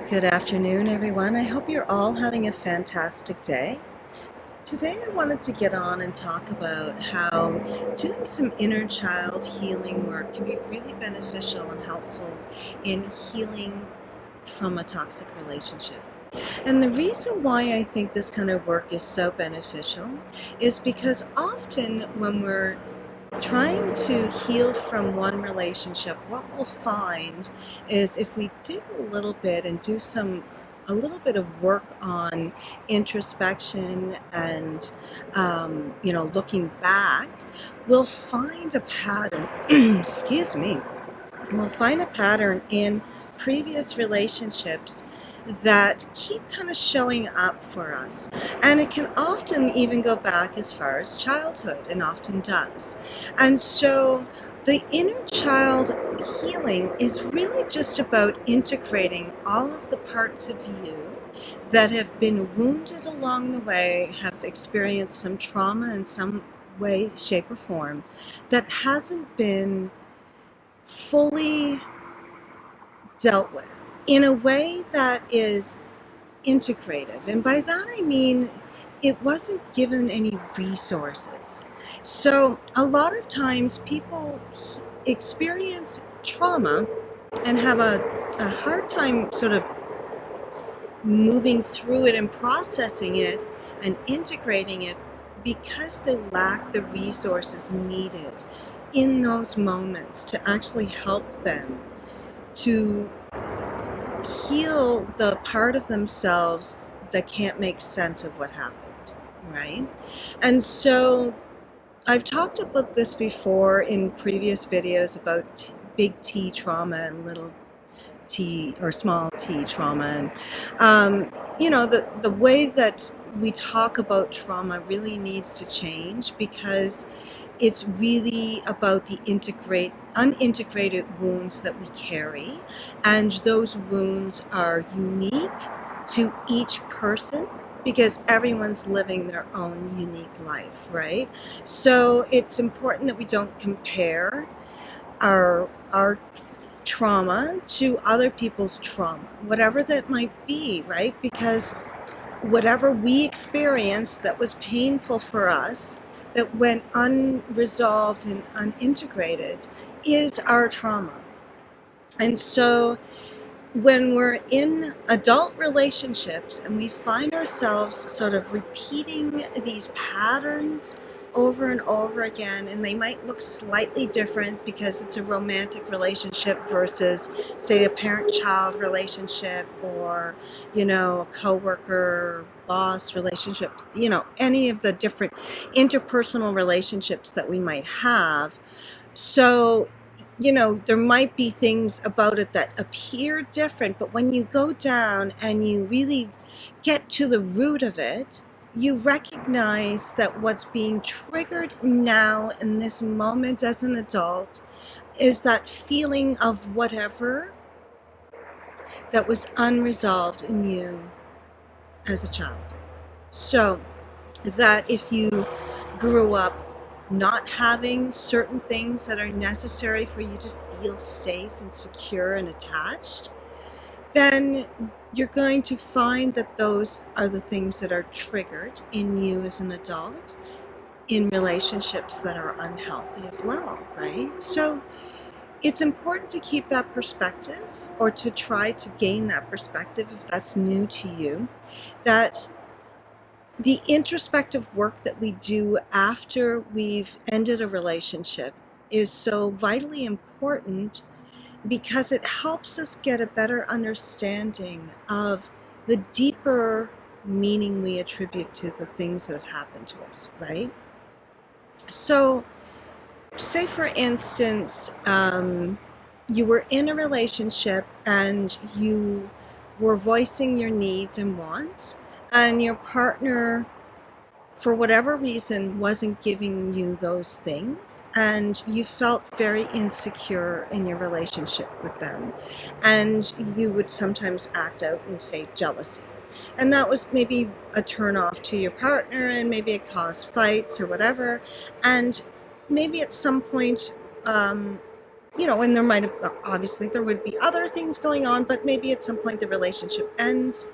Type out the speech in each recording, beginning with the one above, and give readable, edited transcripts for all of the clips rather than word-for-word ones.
Good afternoon, everyone. I hope you're all having a fantastic day. Today, I wanted to get on and talk about how doing some inner child healing work can be really beneficial and helpful in healing from a toxic relationship. And the reason why I think this kind of work is so beneficial is because often when we're trying to heal from one relationship, what we'll find is if we dig a little bit and do a little bit of work on introspection and looking back, we'll find a pattern. Excuse me. We'll find a pattern in previous relationships that keep kind of showing up for us. And it can often even go back as far as childhood, and often does. And so the inner child healing is really just about integrating all of the parts of you that have been wounded along the way, have experienced some trauma in some way, shape, or form that hasn't been fully dealt with in a way that is integrative. And by that I mean it wasn't given any resources. So a lot of times people experience trauma and have a hard time sort of moving through it and processing it and integrating it because they lack the resources needed in those moments to actually help them to heal the part of themselves that can't make sense of what happened, right? And so I've talked about this before in previous videos about big T trauma and little t or small t trauma. And the way that we talk about trauma really needs to change, because it's really about the unintegrated wounds that we carry, and those wounds are unique to each person because everyone's living their own unique life, right? So it's important that we don't compare our trauma to other people's trauma, whatever that might be, right? Because whatever we experienced that was painful for us, that went unresolved and unintegrated, is our trauma. And so when we're in adult relationships and we find ourselves sort of repeating these patterns over and over again, and they might look slightly different because it's a romantic relationship versus, say, a parent-child relationship, or a co-worker boss relationship, any of the different interpersonal relationships that we might have. So there might be things about it that appear different, but when you go down and you really get to the root of it, you recognize that what's being triggered now in this moment as an adult is that feeling of whatever that was unresolved in you as a child. So that if you grew up not having certain things that are necessary for you to feel safe and secure and attached, then you're going to find that those are the things that are triggered in you as an adult in relationships that are unhealthy as well, right? So it's important to keep that perspective, or to try to gain that perspective if that's new to you, that the introspective work that we do after we've ended a relationship is so vitally important, because it helps us get a better understanding of the deeper meaning we attribute to the things that have happened to us, right? So, say for instance, you were in a relationship and you were voicing your needs and wants, and your partner, for whatever reason, wasn't giving you those things, and you felt very insecure in your relationship with them, and you would sometimes act out and say jealousy, and that was maybe a turn off to your partner, and maybe it caused fights or whatever. And maybe at some point and there might have, obviously there would be other things going on, but maybe at some point the relationship ends.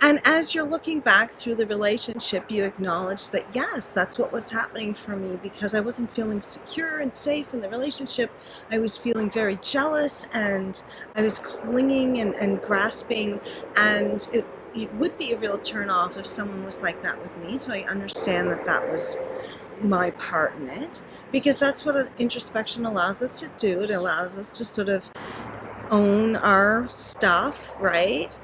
And as you're looking back through the relationship, you acknowledge that, yes, that's what was happening for me, because I wasn't feeling secure and safe in the relationship. I was feeling very jealous, and I was clinging and grasping. And it would be a real turn off if someone was like that with me. So I understand that that was my part in it, because that's what introspection allows us to do. It allows us to sort of own our stuff, right?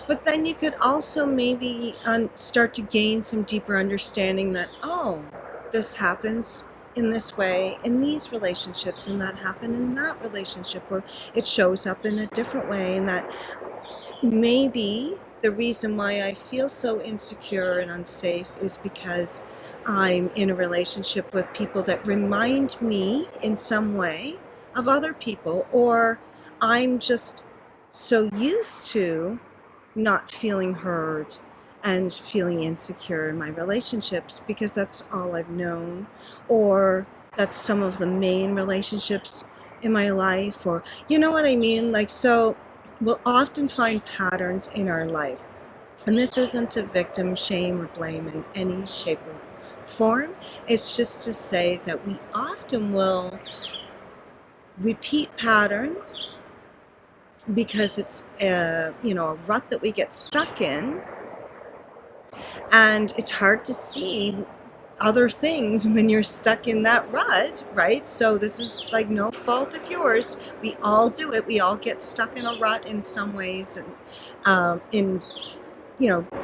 But then you could also maybe start to gain some deeper understanding that, oh, this happens in this way in these relationships, and that happened in that relationship, or it shows up in a different way, and that maybe the reason why I feel so insecure and unsafe is because I'm in a relationship with people that remind me in some way of other people, or I'm just so used to not feeling heard and feeling insecure in my relationships because that's all I've known, or that's some of the main relationships in my life, or you know what I mean? Like, so we'll often find patterns in our life. And this isn't to victim shame or blame in any shape or form. It's just to say that we often will repeat patterns because it's a rut that we get stuck in, and it's hard to see other things when you're stuck in that rut, right? So this is like no fault of yours. We all do it. We all get stuck in a rut in some ways, and in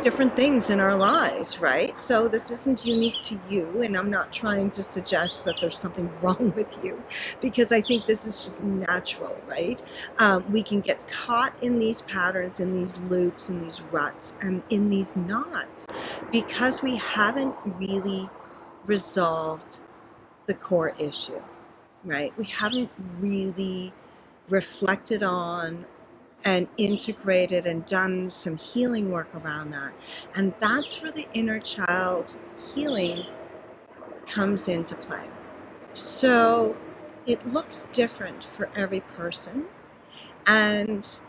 different things in our lives, right? So this isn't unique to you, and I'm not trying to suggest that there's something wrong with you, because I think this is just natural, right? We can get caught in these patterns, in these loops, in these ruts, and in these knots because we haven't really resolved the core issue, right? We haven't really reflected on and integrated and done some healing work around that. And that's where the inner child healing comes into play. So it looks different for every person, and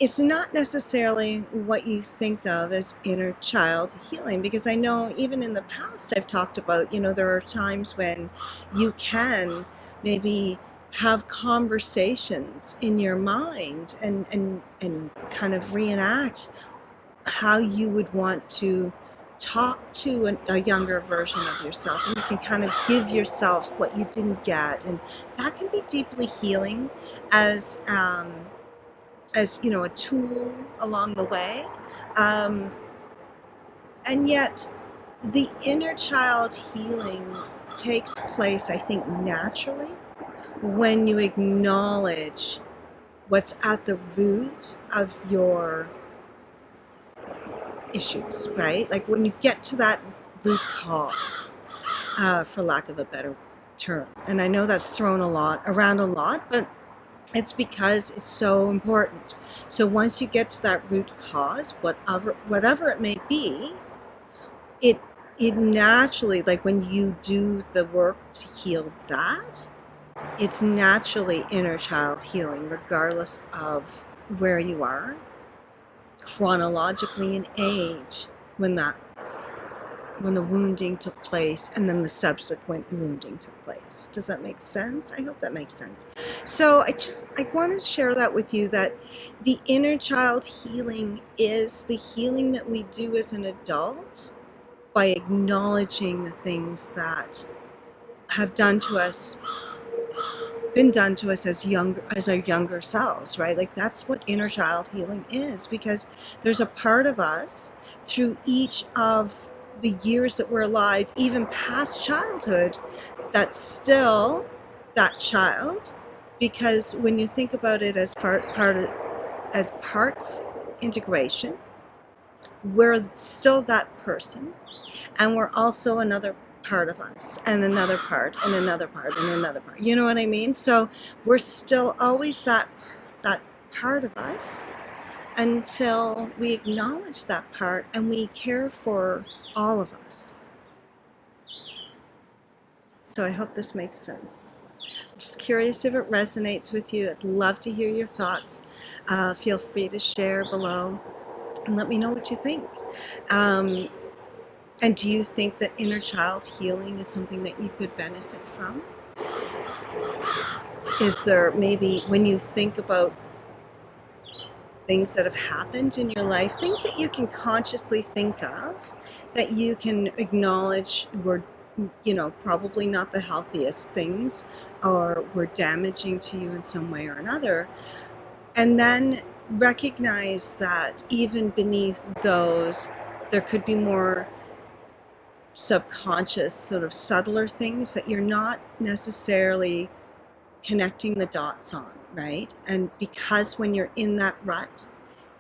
it's not necessarily what you think of as inner child healing, because I know even in the past I've talked about, there are times when you can maybe have conversations in your mind and kind of reenact how you would want to talk to a younger version of yourself, and you can kind of give yourself what you didn't get, and that can be deeply healing as a tool along the way. Um, and yet the inner child healing takes place, I think, naturally when you acknowledge what's at the root of your issues, right? Like when you get to that root cause, for lack of a better term. And I know that's thrown around a lot, but it's because it's so important. So once you get to that root cause, whatever it may be, it naturally, like when you do the work to heal that, it's naturally inner child healing, regardless of where you are chronologically in age when the wounding took place, and then the subsequent wounding took place. Does that make sense? I hope that makes sense. So I want to share that with you, that the inner child healing is the healing that we do as an adult by acknowledging the things that have been done to us as our younger selves, right? Like that's what inner child healing is, because there's a part of us through each of the years that we're alive, even past childhood, that's still that child. Because when you think about it as parts integration, we're still that person, and we're also another part of us, and another part, and another part, and another part. You know what I mean? So we're still always that part of us until we acknowledge that part and we care for all of us. So I hope this makes sense. I'm just curious if it resonates with you. I'd love to hear your thoughts. Feel free to share below and let me know what you think. Um, and do you think that inner child healing is something that you could benefit from? Is there maybe, when you think about things that have happened in your life, things that you can consciously think of, that you can acknowledge were, probably not the healthiest things or were damaging to you in some way or another, and then recognize that even beneath those, there could be more subconscious, sort of subtler things that you're not necessarily connecting the dots on, right? And because when you're in that rut,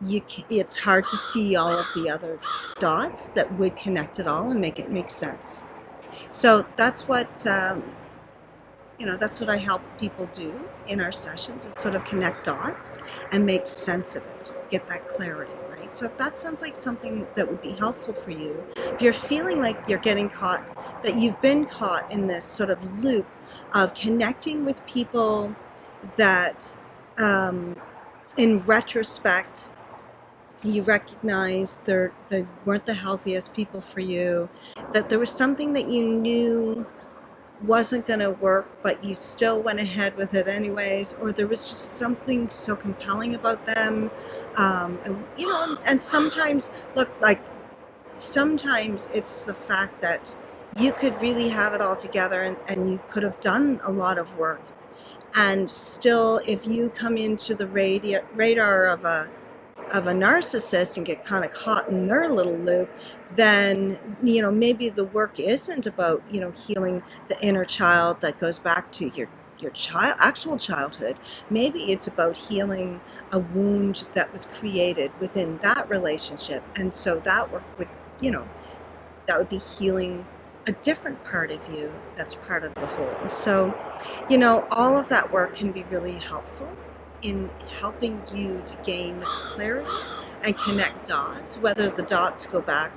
it's hard to see all of the other dots that would connect it all and make it make sense. So that's what I help people do in our sessions, is sort of connect dots and make sense of it, get that clarity, right? So if that sounds like something that would be helpful for you, if you're feeling like you're getting caught, that you've been caught in this sort of loop of connecting with people that, in retrospect, you recognize they weren't the healthiest people for you, that there was something that you knew wasn't going to work, but you still went ahead with it anyways, or there was just something so compelling about them. And sometimes, look, like, sometimes it's the fact that you could really have it all together, and you could have done a lot of work, and still, if you come into the radar of a narcissist and get kind of caught in their little loop, then maybe the work isn't about healing the inner child that goes back to your actual childhood. Maybe it's about healing a wound that was created within that relationship, and so that work would that would be healing a different part of you that's part of the whole. So all of that work can be really helpful in helping you to gain clarity and connect dots, whether the dots go back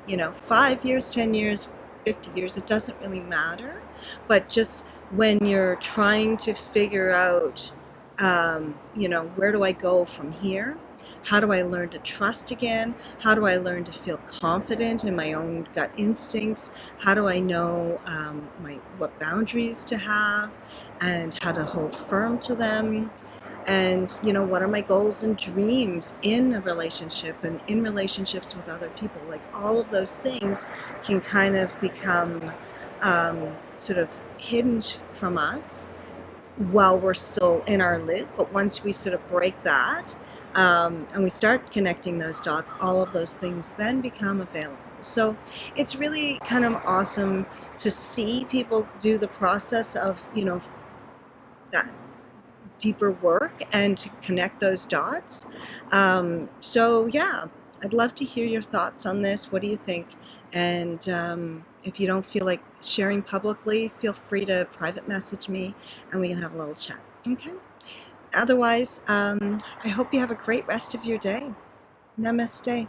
5 years, 10 years, 50 years, it doesn't really matter. But just when you're trying to figure out where do I go from here, how do I learn to trust again, how do I learn to feel confident in my own gut instincts, how do I know what boundaries to have and how to hold firm to them, and what are my goals and dreams in a relationship and in relationships with other people. Like, all of those things can kind of become sort of hidden from us while we're still in our loop. But once we sort of break that, and we start connecting those dots, all of those things then become available. So it's really kind of awesome to see people do the process of that deeper work and to connect those dots. So yeah, I'd love to hear your thoughts on this. What do you think? And if you don't feel like sharing publicly, feel free to private message me and we can have a little chat. Okay? Otherwise, I hope you have a great rest of your day. Namaste.